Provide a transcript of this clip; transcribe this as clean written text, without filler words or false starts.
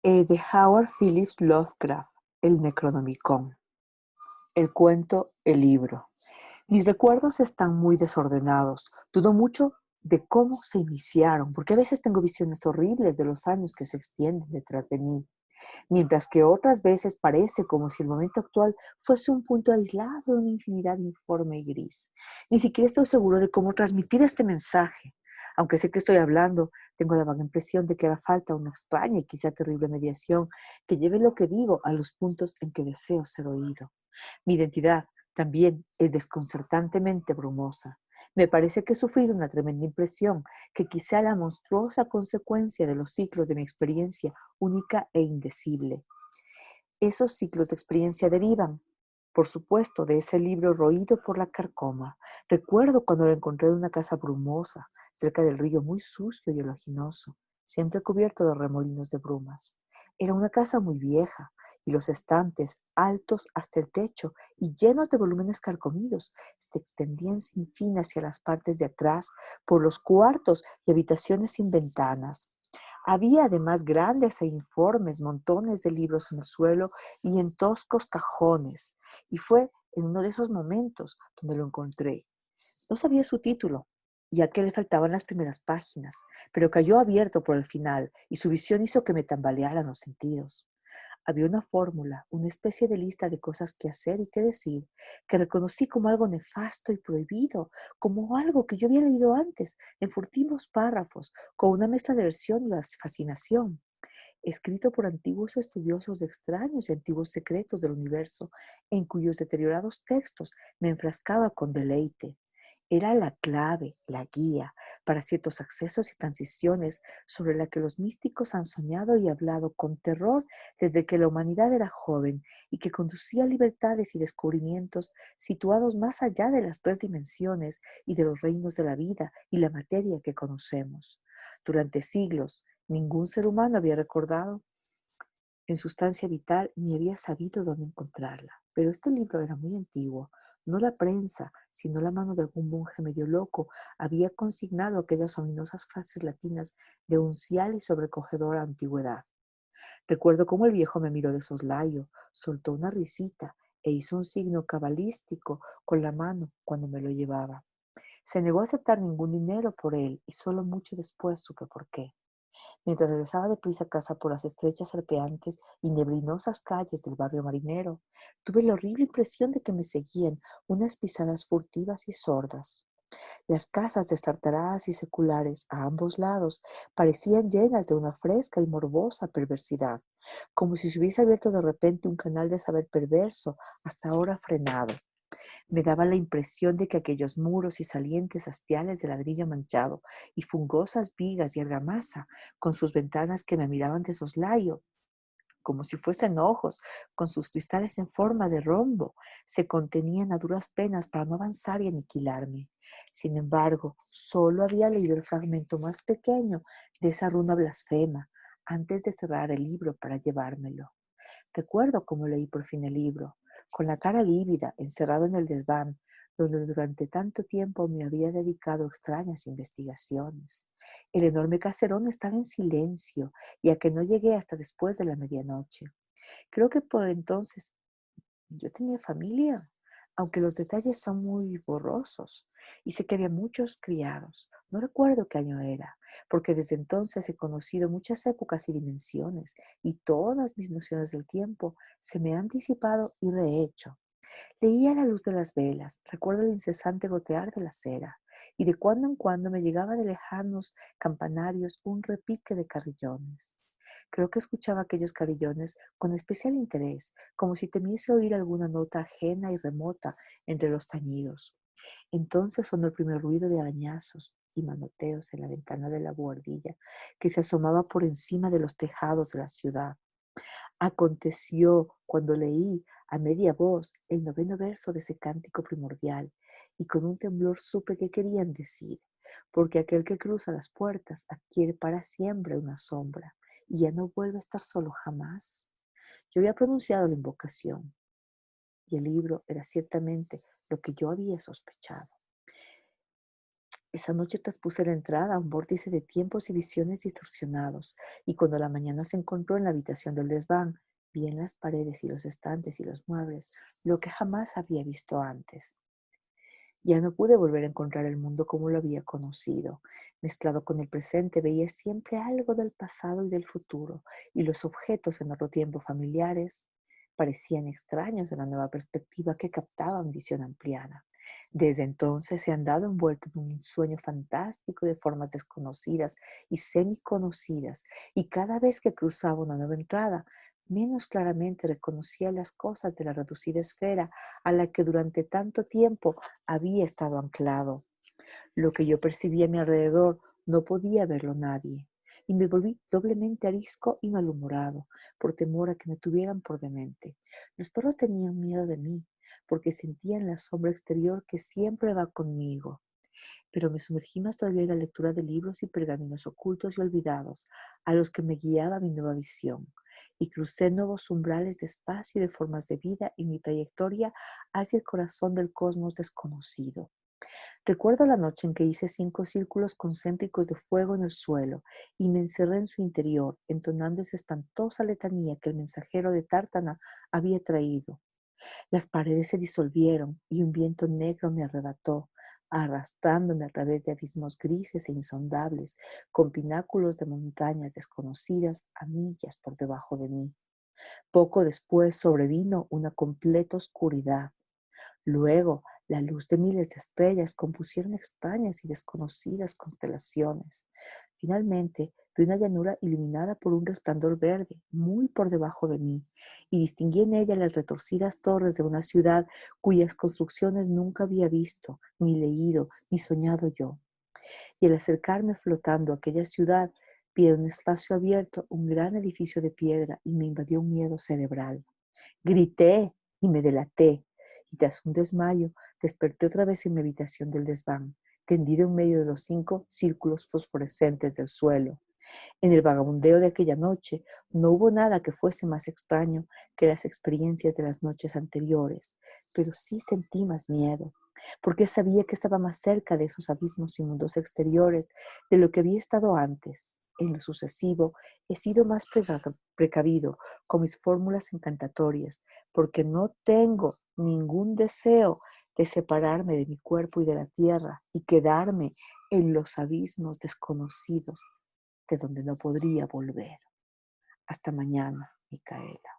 De Howard Phillips Lovecraft, el Necronomicon. El cuento, el libro. Mis recuerdos están muy desordenados. Dudo mucho de cómo se iniciaron, porque a veces tengo visiones horribles de los años que se extienden detrás de mí, mientras que otras veces parece como si el momento actual fuese un punto aislado de una infinidad informe y gris. Ni siquiera estoy seguro de cómo transmitir este mensaje. Aunque sé que estoy hablando, tengo la vaga impresión de que hará falta una extraña y quizá terrible mediación que lleve lo que digo a los puntos en que deseo ser oído. Mi identidad también es desconcertantemente brumosa. Me parece que he sufrido una tremenda impresión, que quizá la monstruosa consecuencia de los ciclos de mi experiencia única e indecible. Esos ciclos de experiencia derivan, por supuesto, de ese libro roído por la carcoma. Recuerdo cuando lo encontré en una casa brumosa, cerca del río muy sucio y ologinoso, siempre cubierto de remolinos de brumas. Era una casa muy vieja, y los estantes, altos hasta el techo y llenos de volúmenes carcomidos, se extendían sin fin hacia las partes de atrás, por los cuartos y habitaciones sin ventanas. Había además grandes e informes montones de libros en el suelo y en toscos cajones, y fue en uno de esos momentos donde lo encontré. No sabía su título, y a qué le faltaban las primeras páginas, pero cayó abierto por el final, y su visión hizo que me tambalearan los sentidos. Había una fórmula, una especie de lista de cosas que hacer y que decir, que reconocí como algo nefasto y prohibido, como algo que yo había leído antes, en furtivos párrafos, con una mezcla de versión y fascinación, escrito por antiguos estudiosos de extraños y antiguos secretos del universo, en cuyos deteriorados textos me enfrascaba con deleite. Era la clave, la guía, para ciertos accesos y transiciones sobre la que los místicos han soñado y hablado con terror desde que la humanidad era joven, y que conducía a libertades y descubrimientos situados más allá de las tres dimensiones y de los reinos de la vida y la materia que conocemos. Durante siglos, ningún ser humano había recordado en sustancia vital ni había sabido dónde encontrarla. Pero este libro era muy antiguo. No la prensa, sino la mano de algún monje medio loco había consignado aquellas ominosas frases latinas de uncial y sobrecogedora antigüedad. Recuerdo cómo el viejo me miró de soslayo, soltó una risita e hizo un signo cabalístico con la mano cuando me lo llevaba. Se negó a aceptar ningún dinero por él, y solo mucho después supe por qué. Mientras regresaba deprisa a casa por las estrechas, serpeantes y neblinosas calles del barrio marinero, tuve la horrible impresión de que me seguían unas pisadas furtivas y sordas. Las casas destartaladas y seculares a ambos lados parecían llenas de una fresca y morbosa perversidad, como si se hubiese abierto de repente un canal de saber perverso hasta ahora frenado. Me daba la impresión de que aquellos muros y salientes hastiales de ladrillo manchado y fungosas vigas y argamasa, con sus ventanas que me miraban de soslayo, como si fuesen ojos, con sus cristales en forma de rombo, se contenían a duras penas para no avanzar y aniquilarme. Sin embargo, solo había leído el fragmento más pequeño de esa runa blasfema antes de cerrar el libro para llevármelo. Recuerdo cómo leí por fin el libro, con la cara lívida, encerrado en el desván, donde durante tanto tiempo me había dedicado a extrañas investigaciones. El enorme caserón estaba en silencio, y a que no llegué hasta después de la medianoche. Creo que por entonces yo tenía familia, aunque los detalles son muy borrosos, y sé que había muchos criados. No recuerdo qué año era, porque desde entonces he conocido muchas épocas y dimensiones, y todas mis nociones del tiempo se me han disipado y rehecho. Leía a la luz de las velas, recuerdo el incesante gotear de la cera, y de cuando en cuando me llegaba de lejanos campanarios un repique de carrillones. Creo que escuchaba aquellos carillones con especial interés, como si temiese oír alguna nota ajena y remota entre los tañidos. Entonces sonó el primer ruido de arañazos y manoteos en la ventana de la buhardilla que se asomaba por encima de los tejados de la ciudad. Aconteció cuando leí a media voz el noveno verso de ese cántico primordial, y con un temblor supe qué querían decir, porque aquel que cruza las puertas adquiere para siempre una sombra y ya no vuelve a estar solo jamás. Yo había pronunciado la invocación, y el libro era ciertamente lo que yo había sospechado. Esa noche traspuse la entrada a un vórtice de tiempos y visiones distorsionados, y cuando la mañana se encontró en la habitación del desván, vi en las paredes y los estantes y los muebles lo que jamás había visto antes. Ya no pude volver a encontrar el mundo como lo había conocido. Mezclado con el presente, veía siempre algo del pasado y del futuro, y los objetos en otro tiempo familiares parecían extraños en la nueva perspectiva que captaban visión ampliada. Desde entonces he andado envuelto en un sueño fantástico de formas desconocidas y semiconocidas, y cada vez que cruzaba una nueva entrada, menos claramente reconocía las cosas de la reducida esfera a la que durante tanto tiempo había estado anclado. Lo que yo percibía a mi alrededor no podía verlo nadie, y me volví doblemente arisco y malhumorado por temor a que me tuvieran por demente. Los perros tenían miedo de mí, porque sentían la sombra exterior que siempre va conmigo, pero me sumergí más todavía en la lectura de libros y pergaminos ocultos y olvidados, a los que me guiaba mi nueva visión, y crucé nuevos umbrales de espacio y de formas de vida en mi trayectoria hacia el corazón del cosmos desconocido. Recuerdo la noche en que hice 5 círculos concéntricos de fuego en el suelo y me encerré en su interior, entonando esa espantosa letanía que el mensajero de Tártana había traído. Las paredes se disolvieron y un viento negro me arrebató, arrastrándome a través de abismos grises e insondables, con pináculos de montañas desconocidas a millas por debajo de mí. Poco después sobrevino una completa oscuridad. Luego, la luz de miles de estrellas compusieron extrañas y desconocidas constelaciones. Finalmente, vi una llanura iluminada por un resplandor verde muy por debajo de mí, y distinguí en ella las retorcidas torres de una ciudad cuyas construcciones nunca había visto, ni leído, ni soñado yo. Y al acercarme flotando a aquella ciudad, vi en un espacio abierto un gran edificio de piedra y me invadió un miedo cerebral. Grité y me delaté, y tras un desmayo desperté otra vez en mi habitación del desván, tendido en medio de los 5 círculos fosforescentes del suelo. En el vagabundeo de aquella noche no hubo nada que fuese más extraño que las experiencias de las noches anteriores, pero sí sentí más miedo, porque sabía que estaba más cerca de esos abismos y mundos exteriores de lo que había estado antes. En lo sucesivo, he sido más precavido con mis fórmulas encantatorias, porque no tengo ningún deseo de separarme de mi cuerpo y de la tierra y quedarme en los abismos desconocidos de donde no podría volver. Hasta mañana, Micaela.